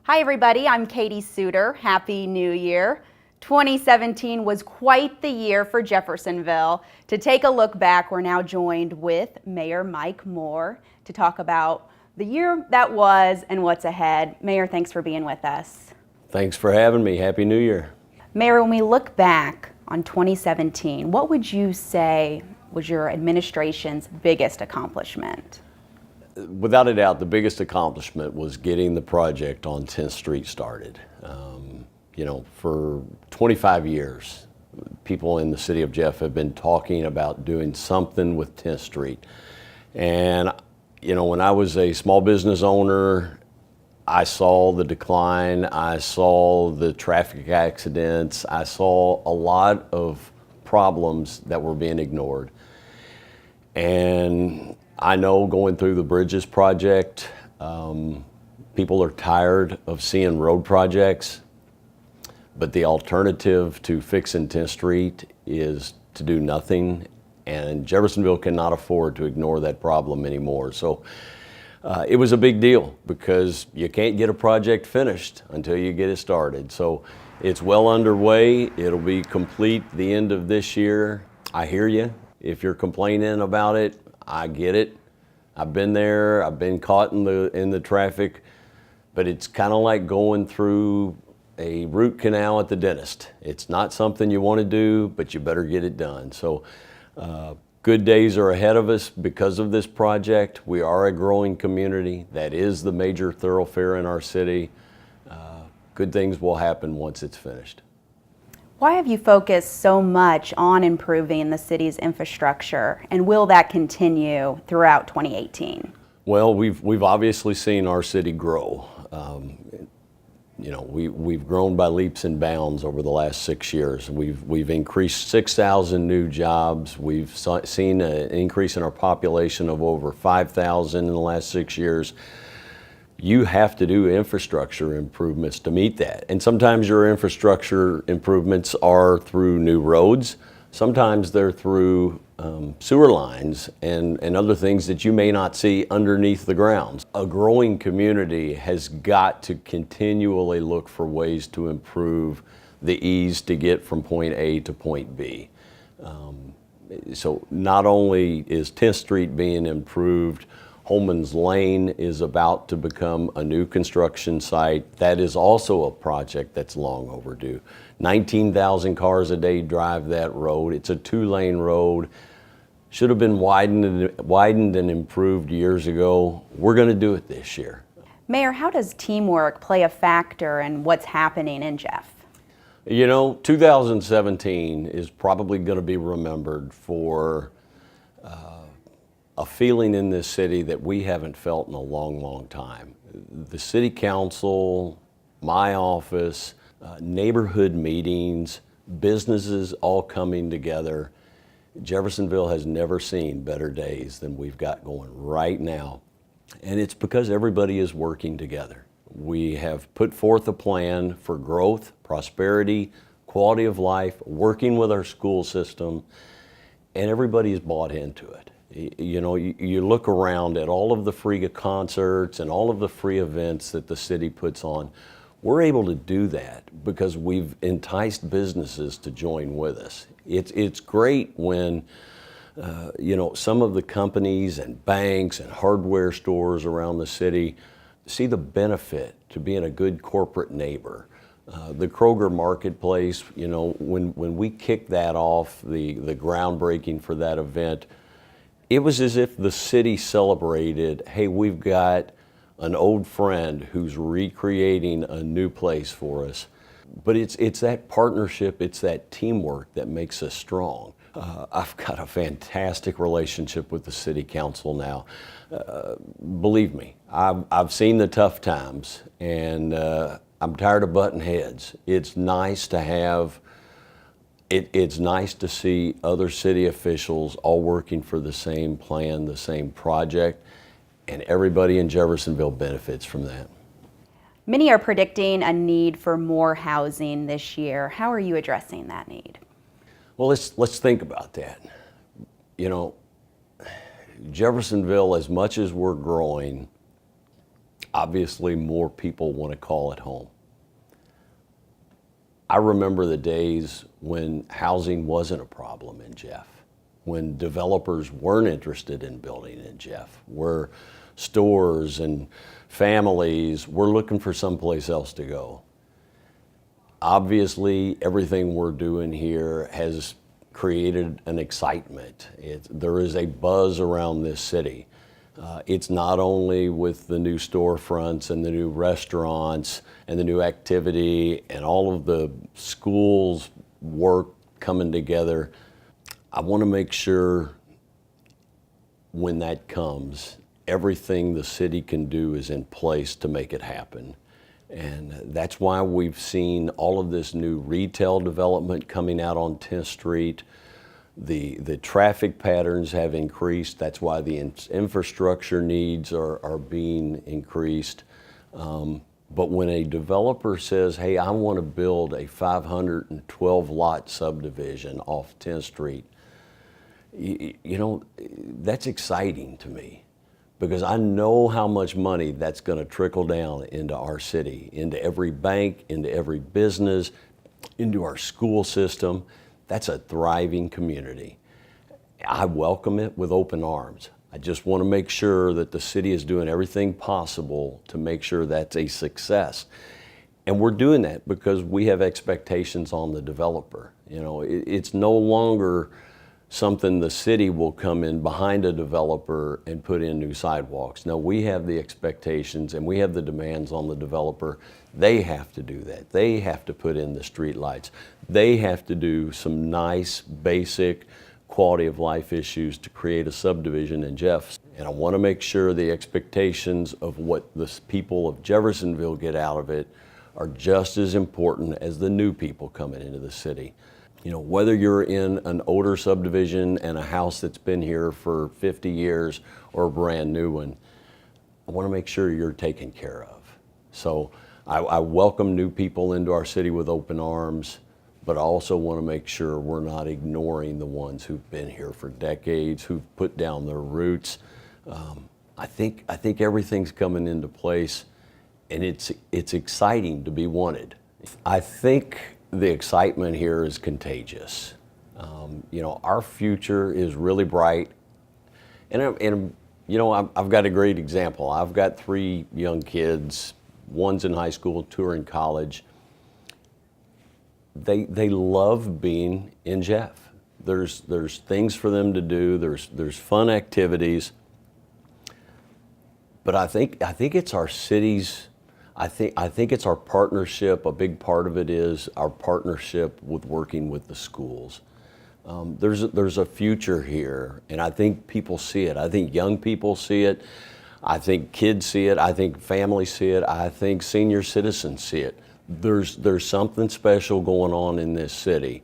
Hi everybody, I'm Katie Suter. Happy New Year. 2017 was quite the year for Jeffersonville. To take a look back, we're now joined with Mayor Mike Moore to talk about the year that was and what's ahead. Mayor, thanks for being with us. Thanks for having me. Happy New Year. Mayor, when we look back on 2017, what would you say was your administration's biggest accomplishment? Without a doubt, the biggest accomplishment was getting the project on 10th Street started. For 25 years, people in the city of Jeff have been talking about doing something with 10th Street. And, when I was a small business owner, I saw the decline, I saw the traffic accidents, I saw a lot of problems that were being ignored. And I know going through the Bridges project, people are tired of seeing road projects, but the alternative to fixing 10th Street is to do nothing, and Jeffersonville cannot afford to ignore that problem anymore. So it was a big deal because you can't get a project finished until you get it started. So it's well underway. It'll be complete the end of this year. I hear you. If you're complaining about it, I get it. I've been there. I've been caught in the traffic, but it's kind of like going through a root canal at the dentist. It's not something you want to do, but you better get it done. So good days are ahead of us because of this project. We are a growing community. That is the major thoroughfare in our city. Good things will happen once it's finished. Why have you focused so much on improving the city's infrastructure, and will that continue throughout 2018? Well, we've obviously seen our city grow. We've grown by leaps and bounds over the last 6 years. We've increased 6,000 new jobs. We've seen an increase in our population of over 5,000 in the last 6 years. You have to do infrastructure improvements to meet that. And sometimes your infrastructure improvements are through new roads. Sometimes they're through sewer lines and other things that you may not see underneath the ground. A growing community has got to continually look for ways to improve the ease to get from point A to point B. So not only is 10th Street being improved, Holman's Lane is about to become a new construction site. That is also a project that's long overdue. 19,000 cars a day drive that road. It's a 2-lane road. Should have been widened and improved years ago. We're going to do it this year. Mayor, how does teamwork play a factor in what's happening in Jeff? 2017 is probably going to be remembered for a feeling in this city that we haven't felt in a long, long time. The city council, my office, neighborhood meetings, businesses all coming together. Jeffersonville has never seen better days than we've got going right now. And it's because everybody is working together. We have put forth a plan for growth, prosperity, quality of life, working with our school system, and everybody's bought into it. You look around at all of the free concerts and all of the free events that the city puts on. We're able to do that because we've enticed businesses to join with us. It's great when some of the companies and banks and hardware stores around the city see the benefit to being a good corporate neighbor. The Kroger Marketplace, when we kicked that off, the groundbreaking for that event, it was as if the city celebrated, hey, we've got an old friend who's recreating a new place for us. But it's that partnership, it's that teamwork that makes us strong. I've got a fantastic relationship with the city council now. Believe me, I've seen the tough times, and I'm tired of butting heads. It's nice to have It's nice to see other city officials all working for the same plan, the same project, and everybody in Jeffersonville benefits from that. Many are predicting a need for more housing this year. How are you addressing that need? Well, let's think about that. Jeffersonville, as much as we're growing, obviously more people want to call it home. I remember the days when housing wasn't a problem in Jeff, when developers weren't interested in building in Jeff, where stores and families were looking for someplace else to go. Obviously, everything we're doing here has created an excitement. There is a buzz around this city. It's not only with the new storefronts and the new restaurants and the new activity and all of the schools work coming together. I want to make sure when that comes, everything the city can do is in place to make it happen. And that's why we've seen all of this new retail development coming out on 10th Street. The traffic patterns have increased. That's why the infrastructure needs are being increased. But when a developer says, hey, I want to build a 512 lot subdivision off 10th Street, you know, that's exciting to me, because I know how much money that's going to trickle down into our city, into every bank, into every business, into our school system. That's a thriving community. I welcome it with open arms. I just want to make sure that the city is doing everything possible to make sure that's a success. And we're doing that because we have expectations on the developer. You know, it's no longer something the city will come in behind a developer and put in new sidewalks. No, we have the expectations and we have the demands on the developer. They have to do that. They have to put in the street lights. They have to do some nice, basic quality of life issues to create a subdivision in Jeff. And I want to make sure the expectations of what the people of Jeffersonville get out of it are just as important as the new people coming into the city. You know, whether you're in an older subdivision and a house that's been here for 50 years or a brand new one, I want to make sure you're taken care of. So I welcome new people into our city with open arms, but I also want to make sure we're not ignoring the ones who've been here for decades, who've put down their roots. I think everything's coming into place, and it's exciting to be wanted. I think the excitement here is contagious. You know, our future is really bright, and you know, I've got a great example. I've got 3 young kids. One's in high school, 2 are in college. They love being in Jeff. There's things for them to do. There's fun activities. But I think it's our city's. I think it's our partnership. A big part of it is our partnership with working with the schools. There's a future here, and I think people see it. I think young people see it. I think kids see it. I think families see it. I think senior citizens see it. There's something special going on in this city,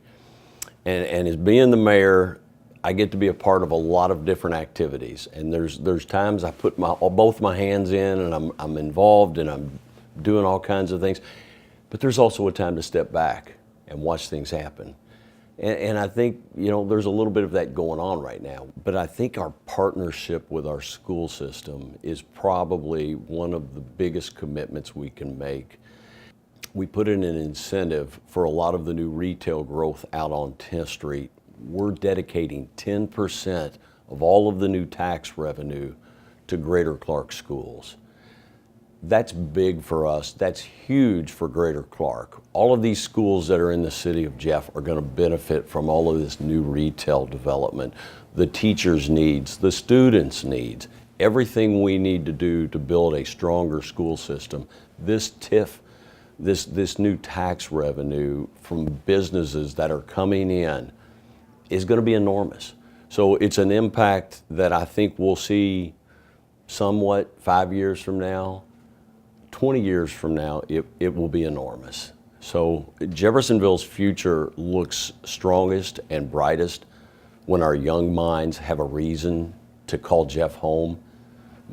and as being the mayor, I get to be a part of a lot of different activities. And there's times I put both my hands in, and I'm involved, and I'm doing all kinds of things. But there's also a time to step back and watch things happen. And I think, you know, there's a little bit of that going on right now. But I think our partnership with our school system is probably one of the biggest commitments we can make. We put in an incentive for a lot of the new retail growth out on 10th Street. We're dedicating 10% of all of the new tax revenue to Greater Clark schools. That's big for us. That's huge for Greater Clark. All of these schools that are in the city of Jeff are going to benefit from all of this new retail development, the teachers' needs, the students' needs, everything we need to do to build a stronger school system. This TIF, this new tax revenue from businesses that are coming in is going to be enormous. So it's an impact that I think we'll see somewhat 5 years from now. 20 years from now, it will be enormous. So Jeffersonville's future looks strongest and brightest when our young minds have a reason to call Jeff home.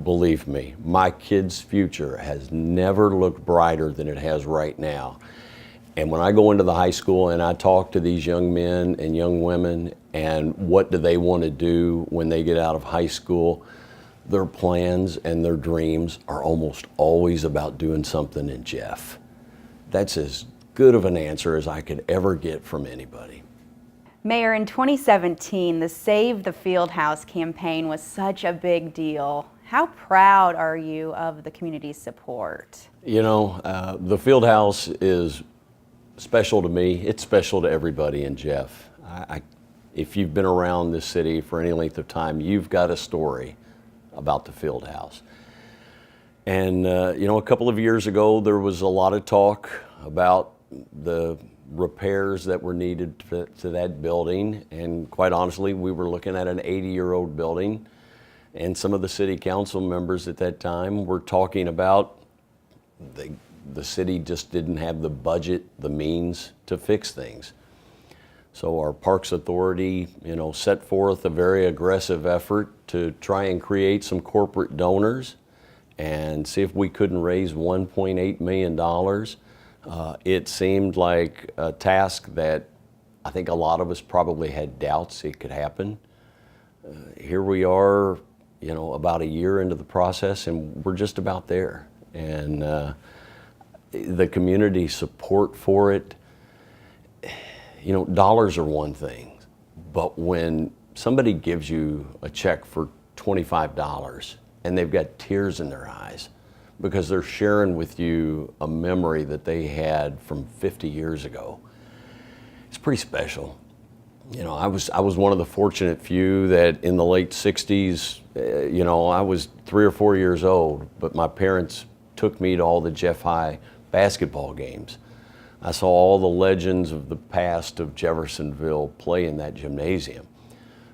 Believe me, my kids' future has never looked brighter than it has right now. And when I go into the high school and I talk to these young men and young women and what do they want to do when they get out of high school, their plans and their dreams are almost always about doing something in Jeff. That's as good of an answer as I could ever get from anybody. Mayor, in 2017, the Save the Fieldhouse campaign was such a big deal. How proud are you of the community's support? You know, the Fieldhouse is special to me. It's special to everybody in Jeff. If you've been around this city for any length of time, you've got a story about the Fieldhouse. And you know, a couple of years ago, there was a lot of talk about the repairs that were needed to that building. And quite honestly, we were looking at an 80-year-old building. And some of the city council members at that time were talking about the city just didn't have the budget, the means to fix things. So our Parks Authority, you know, set forth a very aggressive effort to try and create some corporate donors and see if we couldn't raise $1.8 million. It seemed like a task that I think a lot of us probably had doubts it could happen. Here we are, you know, about a year into the process, and we're just about there. And the community support for it, you know, dollars are one thing, but when somebody gives you a check for $25 and they've got tears in their eyes because they're sharing with you a memory that they had from 50 years ago, it's pretty special. You know, I was one of the fortunate few that in the late 60s, you know, I was 3 or 4 years old, but my parents took me to all the Jeff High basketball games. I saw all the legends of the past of Jeffersonville play in that gymnasium.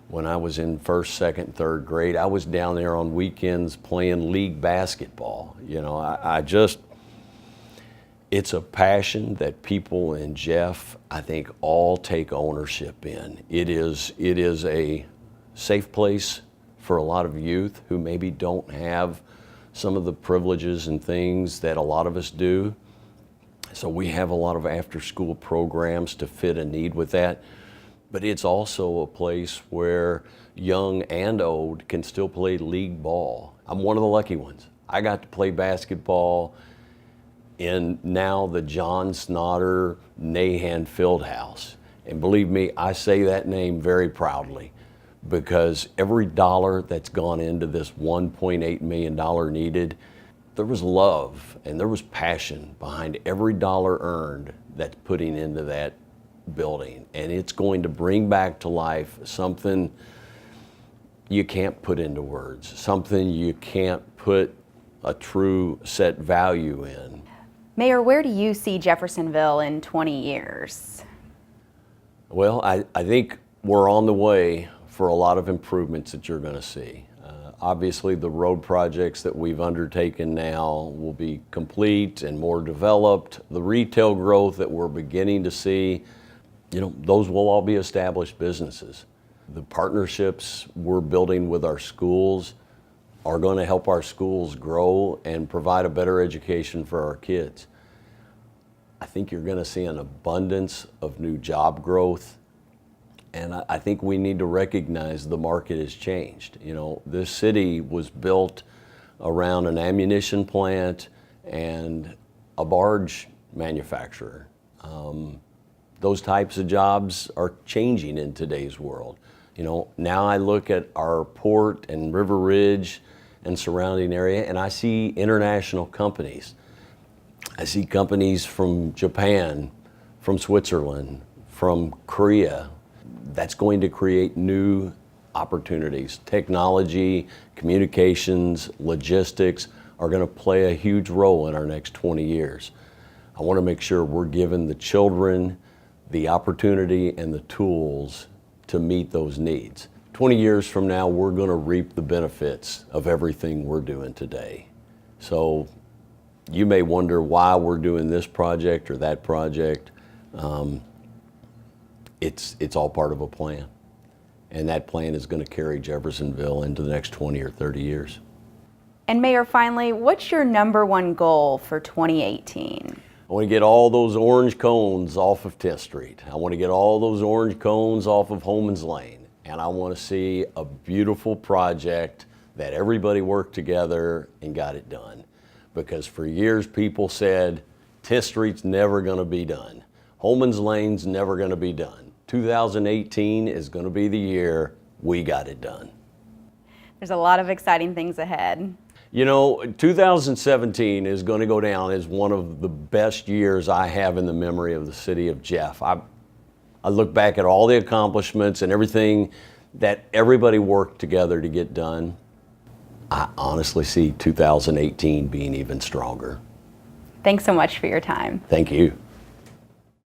When I was in first, second, third grade, I was down there on weekends playing league basketball. You know, it's a passion that people in Jeff, I think, all take ownership in. It is a safe place for a lot of youth who maybe don't have some of the privileges and things that a lot of us do. So we have a lot of after-school programs to fit a need with that. But it's also a place where young and old can still play league ball. I'm one of the lucky ones. I got to play basketball in now the John Snotter Nahan Fieldhouse. And believe me, I say that name very proudly because every dollar that's gone into this $1.8 million needed, there was love and there was passion behind every dollar earned that's putting into that building. And it's going to bring back to life something you can't put into words, something you can't put a true set value in. Mayor, where do you see Jeffersonville in 20 years? Well, I think we're on the way for a lot of improvements that you're going to see. Obviously, the road projects that we've undertaken now will be complete and more developed. The retail growth that we're beginning to see, you know, those will all be established businesses. The partnerships we're building with our schools are going to help our schools grow and provide a better education for our kids. I think you're going to see an abundance of new job growth. And I think we need to recognize the market has changed. You know, this city was built around an ammunition plant and a barge manufacturer. Those types of jobs are changing in today's world. You know, now I look at our port and River Ridge and surrounding area, and I see international companies. I see companies from Japan, from Switzerland, from Korea. That's going to create new opportunities. Technology, communications, logistics are going to play a huge role in our next 20 years. I want to make sure we're giving the children the opportunity and the tools to meet those needs. 20 years from now, we're going to reap the benefits of everything we're doing today. So you may wonder why we're doing this project or that project. It's all part of a plan. And that plan is going to carry Jeffersonville into the next 20 or 30 years. And Mayor, finally, what's your #1 goal for 2018? I want to get all those orange cones off of 10th Street. I want to get all those orange cones off of Holman's Lane. And I want to see a beautiful project that everybody worked together and got it done. Because for years people said, 10th Street's never gonna be done. Holman's Lane's never gonna be done. 2018 is gonna be the year we got it done. There's a lot of exciting things ahead. You know, 2017 is going to go down as one of the best years I have in the memory of the city of Jeff. I look back at all the accomplishments and everything that everybody worked together to get done. I honestly see 2018 being even stronger. Thanks so much for your time. Thank you.